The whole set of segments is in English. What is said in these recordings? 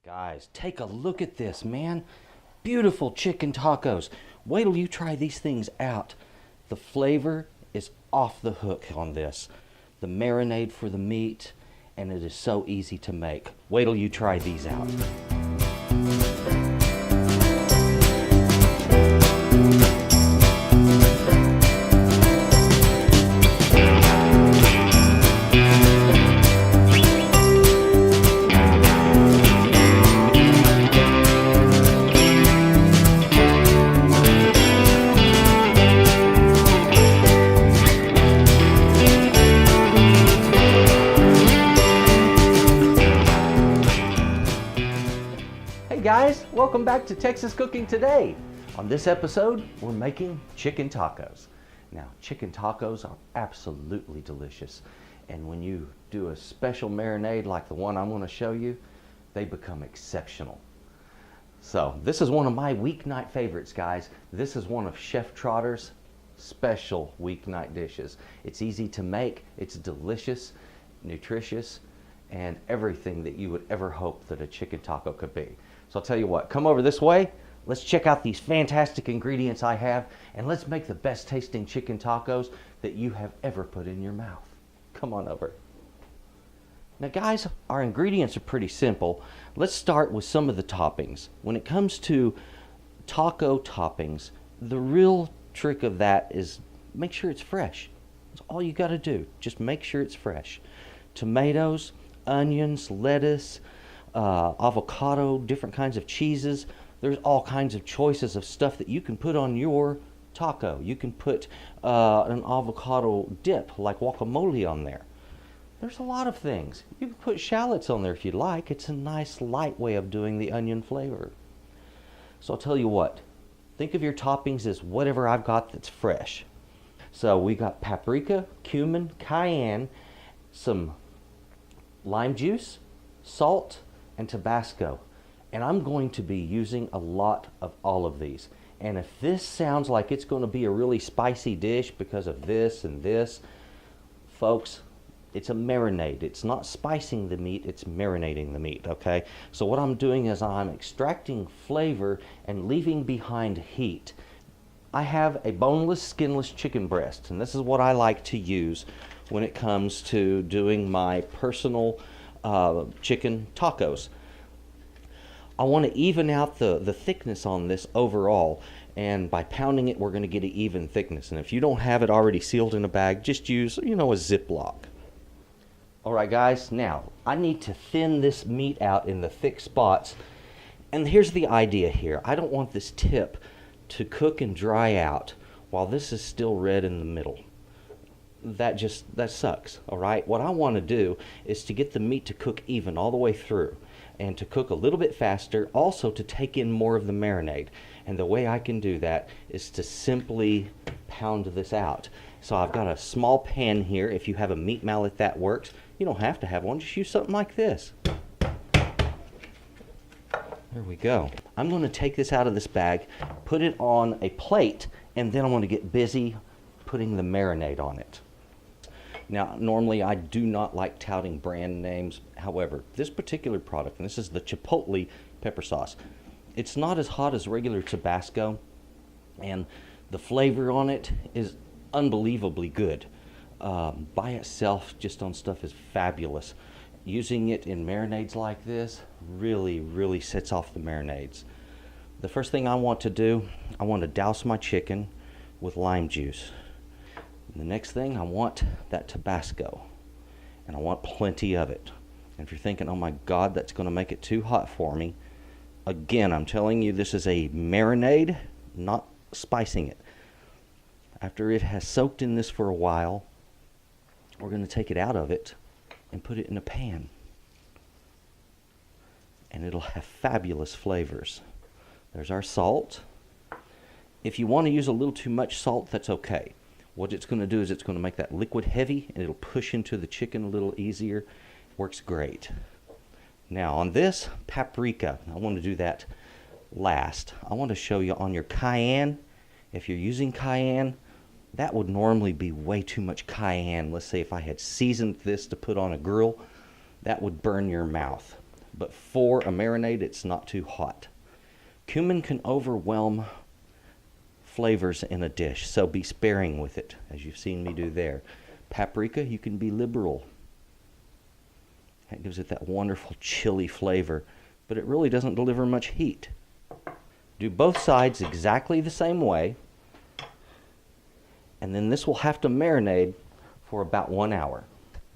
Guys, take a look at this, man. Beautiful chicken tacos. Wait till you try these things out. The flavor is off the hook on this. The marinade for the meat, and it is so easy to make. Wait till you try these out. Guys, welcome back to Texas Cooking Today. On this episode, we're making chicken tacos. Now, chicken tacos are absolutely delicious, and when you do a special marinade like the one I'm going to show you, they become exceptional. So, this is one of my weeknight favorites, guys. This is one of Chef Trotter's special weeknight dishes. It's easy to make, it's delicious, nutritious, and everything that you would ever hope that a chicken taco could be. So I'll tell you what, come over this way, let's check out these fantastic ingredients I have, and let's make the best tasting chicken tacos that you have ever put in your mouth. Come on over. Now guys, our ingredients are pretty simple. Let's start with some of the toppings. When it comes to taco toppings, the real trick of that is make sure it's fresh. That's all you got to do, just make sure it's fresh. Tomatoes, onions, lettuce, avocado, different kinds of cheeses. There's all kinds of choices of stuff that you can put on your taco. You can put an avocado dip like guacamole on there. There's a lot of things. You can put shallots on there if you like. It's a nice light way of doing the onion flavor. So I'll tell you what, think of your toppings as whatever I've got that's fresh. So we got paprika, cumin, cayenne, some lime juice, salt, and Tabasco, and I'm going to be using a lot of all of these. And if this sounds like it's going to be a really spicy dish because of this and this, folks, it's a marinade. It's not spicing the meat, it's marinating the meat, okay? So what I'm doing is I'm extracting flavor and leaving behind heat. I have a boneless, skinless chicken breast, and this is what I like to use when it comes to doing my personal chicken tacos. I want to even out the thickness on this overall, and by pounding it we're going to get an even thickness. And if you don't have it already sealed in a bag, just use, a Ziploc. Alright guys, now I need to thin this meat out in the thick spots, and here's the idea here. I don't want this tip to cook and dry out while this is still red in the middle. That sucks. All right, what I want to do is to get the meat to cook even all the way through, and to cook a little bit faster, also to take in more of the marinade. And the way I can do that is to simply pound this out. So I've got a small pan here. If you have a meat mallet, that works. You don't have to have one, just use something like this. There we go. I'm going to take this out of this bag, put it on a plate, and then I'm going to get busy putting the marinade on it. Now, normally I do not like touting brand names. However, this particular product, and this is the Chipotle pepper sauce, it's not as hot as regular Tabasco, and the flavor on it is unbelievably good. By itself, just on stuff, is fabulous. Using it in marinades like this really sets off the marinades. The first thing I want to do, I want to douse my chicken with lime juice. And the next thing, I want that Tabasco, and I want plenty of it. And if you're thinking, oh my God, that's going to make it too hot for me, again, I'm telling you, this is a marinade, not spicing it. After it has soaked in this for a while, we're going to take it out of it and put it in a pan. And it'll have fabulous flavors. There's our salt. If you want to use a little too much salt, that's okay. What it's going to do is it's going to make that liquid heavy, and it'll push into the chicken a little easier. Works great. Now on this paprika, I want to do that last. I want to show you on your cayenne. If you're using cayenne, that would normally be way too much cayenne. Let's say if I had seasoned this to put on a grill, that would burn your mouth. but for a marinade, it's not too hot. Cumin can overwhelm flavors in a dish, so be sparing with it, as you've seen me do there. Paprika, you can be liberal. That gives it that wonderful chili flavor, but it really doesn't deliver much heat. Do both sides exactly the same way, and then this will have to marinate for about 1 hour.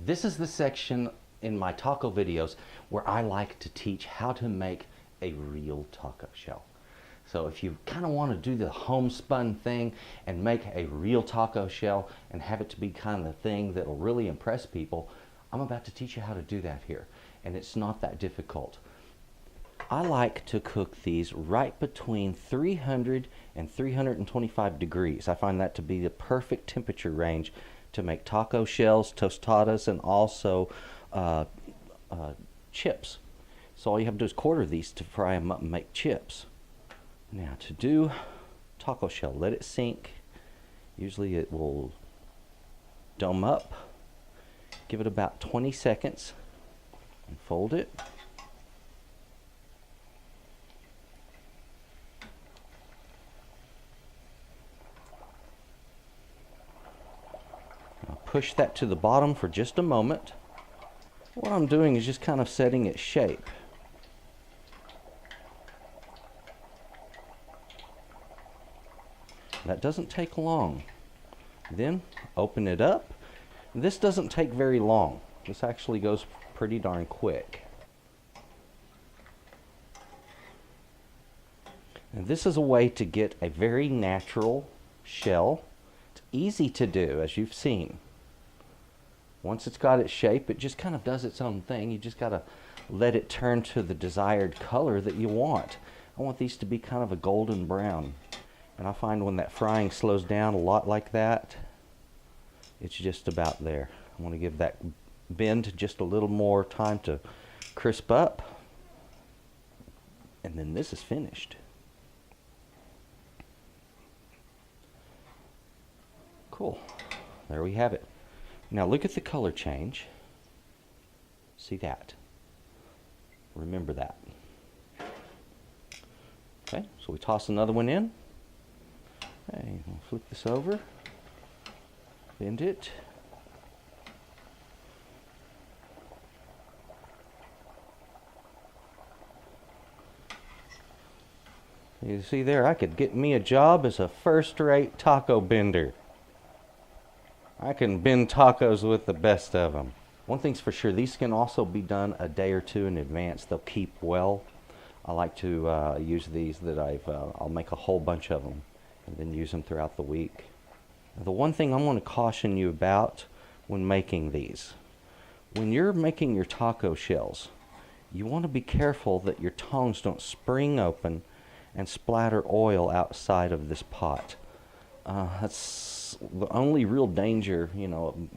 This is the section in my taco videos where I like to teach how to make a real taco shell. So if you kind of want to do the homespun thing and make a real taco shell and have it to be kind of the thing that'll really impress people, I'm about to teach you how to do that here. And it's not that difficult. I like to cook these right between 300 and 325 degrees. I find that to be the perfect temperature range to make taco shells, tostadas, and also chips. So all you have to do is quarter these to fry them up and make chips. Now to do taco shell, let it sink. Usually it will dome up. Give it about 20 seconds and fold it. Now push that to the bottom for just a moment. What I'm doing is just kind of setting its shape. That doesn't take long. Then open it up. This doesn't take very long. This actually goes pretty darn quick. And this is a way to get a very natural shell. It's easy to do, as you've seen. Once it's got its shape, it just kind of does its own thing. You just got to let it turn to the desired color that you want. I want these to be kind of a golden brown. And I find when that frying slows down a lot like that, it's just about there. I want to give that bend just a little more time to crisp up. And then this is finished. Cool. There we have it. Now look at the color change. See that? Remember that. Okay, so we toss another one in. Okay, we'll flip this over. Bend it. You see there, I could get me a job as a first-rate taco bender. I can bend tacos with the best of them. One thing's for sure, these can also be done a day or two in advance. They'll keep well. I like to use these that I'll make a whole bunch of them and then use them throughout the week. The one thing I want to caution you about when making these, when you're making your taco shells, you want to be careful that your tongs don't spring open and splatter oil outside of this pot. That's the only real danger,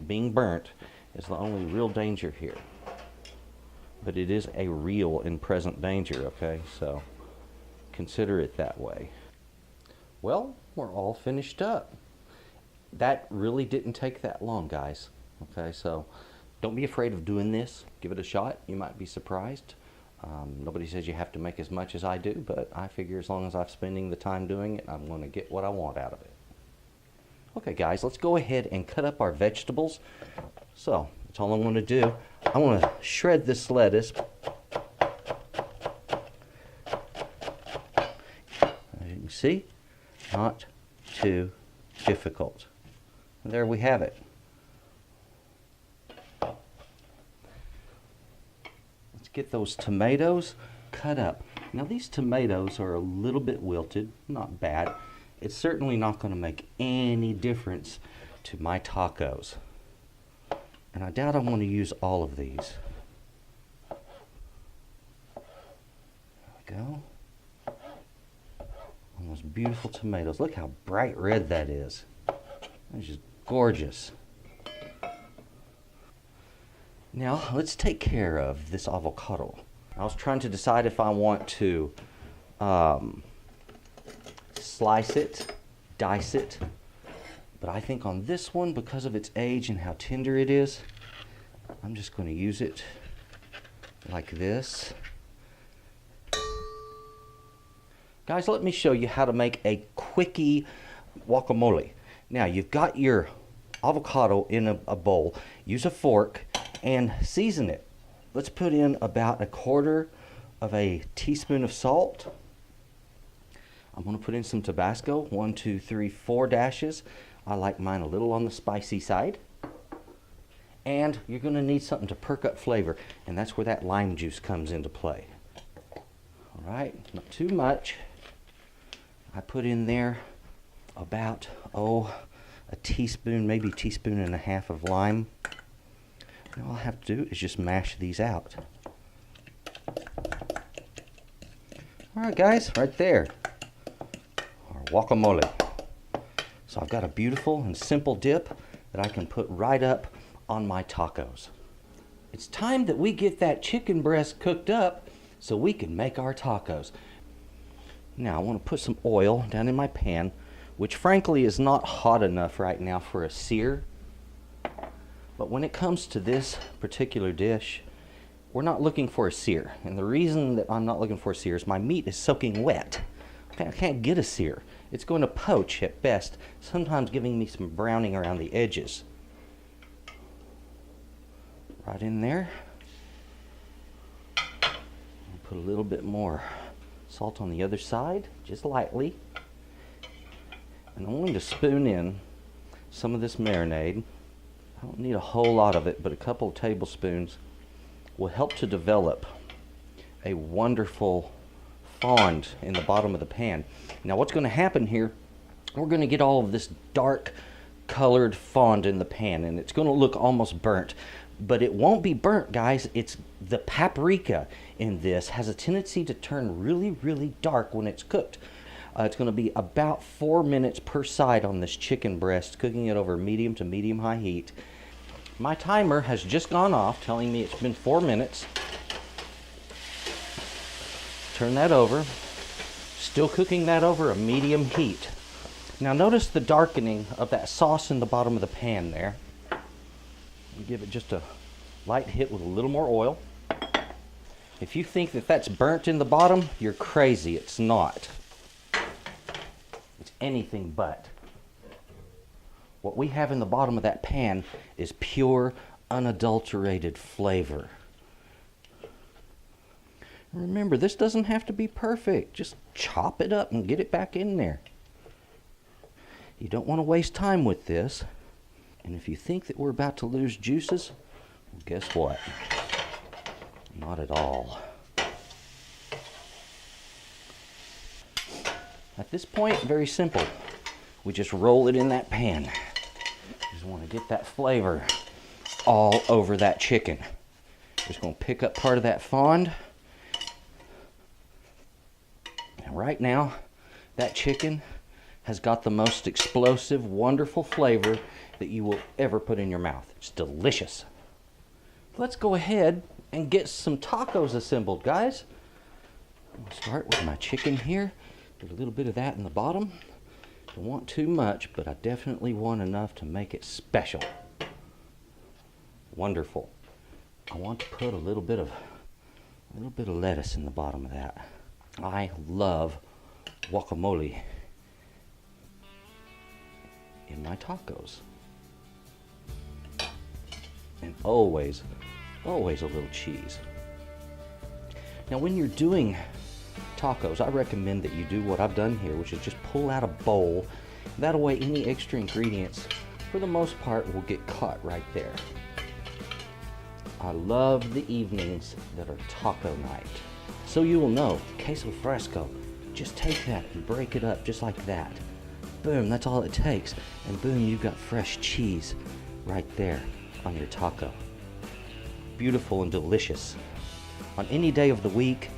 being burnt is the only real danger here. But it is a real and present danger, okay? So consider it that way. Well, we're all finished up. That really didn't take that long, guys. Okay, so don't be afraid of doing this. Give it a shot. You might be surprised. Nobody says you have to make as much as I do, but I figure as long as I'm spending the time doing it, I'm going to get what I want out of it. Okay, guys, let's go ahead and cut up our vegetables. So that's all I'm going to do. I want to shred this lettuce. As you can see, not too difficult. And there we have it. Let's get those tomatoes cut up. Now these tomatoes are a little bit wilted, not bad. It's certainly not going to make any difference to my tacos. And I doubt I want to use all of these. There we go. And those beautiful tomatoes. Look how bright red that is. That's just gorgeous. Now let's take care of this avocado. I was trying to decide if I want to slice it, dice it, but I think on this one, because of its age and how tender it is, I'm just going to use it like this. Guys, let me show you how to make a quickie guacamole. Now, you've got your avocado in a bowl. Use a fork and season it. Let's put in about 1/4 of a teaspoon of salt. I'm going to put in some Tabasco, 1, 2, 3, 4 dashes. I like mine a little on the spicy side. And you're going to need something to perk up flavor, and that's where that lime juice comes into play. All right, not too much. I put in there about, a teaspoon, maybe a teaspoon and a half of lime. And all I have to do is just mash these out. All right, guys, right there, our guacamole. So I've got a beautiful and simple dip that I can put right up on my tacos. It's time that we get that chicken breast cooked up so we can make our tacos. Now I want to put some oil down in my pan, which frankly is not hot enough right now for a sear. But when it comes to this particular dish, we're not looking for a sear. And the reason that I'm not looking for a sear is my meat is soaking wet. Okay, I can't get a sear. It's going to poach at best, sometimes giving me some browning around the edges. Right in there. I'll put a little bit more salt on the other side, just lightly. And I'm going to spoon in some of this marinade. I don't need a whole lot of it, but a couple of tablespoons will help to develop a wonderful fond in the bottom of the pan. Now what's going to happen here, we're going to get all of this dark colored fond in the pan, and it's going to look almost burnt. But it won't be burnt, guys. It's the paprika in this has a tendency to turn really, really dark when it's cooked. It's going to be about 4 minutes per side on this chicken breast, cooking it over medium to medium-high heat. My timer has just gone off, telling me it's been 4 minutes. Turn that over. Still cooking that over a medium heat. Now notice the darkening of that sauce in the bottom of the pan there. Give it just a light hit with a little more oil. If you think that that's burnt in the bottom, you're crazy. It's not. It's anything but. What we have in the bottom of that pan is pure, unadulterated flavor. Remember, this doesn't have to be perfect. Just chop it up and get it back in there. You don't want to waste time with this. And if you think that we're about to lose juices, well, guess what? Not at all. At this point, very simple. We just roll it in that pan. Just want to get that flavor all over that chicken. Just going to pick up part of that fond. And right now, that chicken has got the most explosive, wonderful flavor that you will ever put in your mouth. It's delicious. Let's go ahead and get some tacos assembled, guys. I'm gonna start with my chicken here. Get a little bit of that in the bottom. Don't want too much, but I definitely want enough to make it special. Wonderful. I want to put a little bit of lettuce in the bottom of that. I love guacamole in my tacos. And always a little cheese. Now when you're doing tacos, I recommend that you do what I've done here, which is just pull out a bowl. That way any extra ingredients, for the most part, will get caught right there. I love the evenings that are taco night. So you will know, queso fresco, just take that and break it up just like that. Boom, that's all it takes. And boom, you've got fresh cheese right there on your taco. Beautiful and delicious. On any day of the week,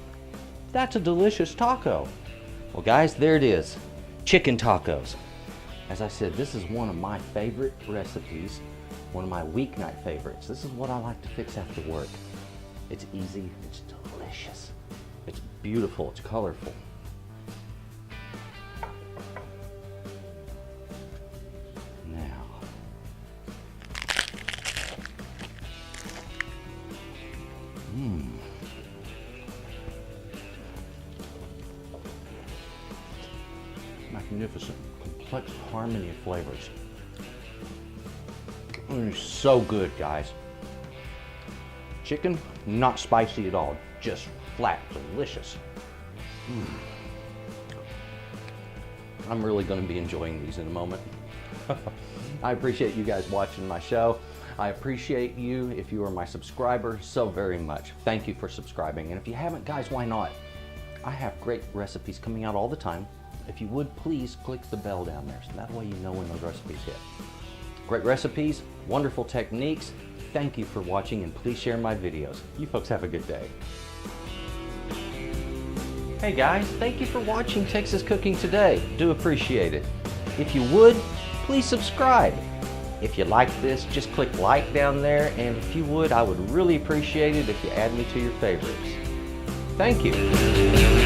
that's a delicious taco. Well guys, there it is. Chicken tacos. As I said, this is one of my favorite recipes, one of my weeknight favorites. This is what I like to fix after work. It's easy, it's delicious, it's beautiful, it's colorful. Now, magnificent, complex harmony of flavors. So good, guys. Chicken, not spicy at all, just flat delicious. I'm really going to be enjoying these in a moment. I appreciate you guys watching my show. I appreciate you if you are my subscriber so very much. Thank you for subscribing. And if you haven't, guys, why not? I have great recipes coming out all the time. If you would, please click the bell down there, so that way you know when those recipes hit. Great recipes, wonderful techniques. Thank you for watching, and please share my videos. You folks have a good day. Hey guys, thank you for watching Texas Cooking Today. Do appreciate it. If you would, please subscribe. If you like this, just click like down there, and if you would, I would really appreciate it if you add me to your favorites. Thank you.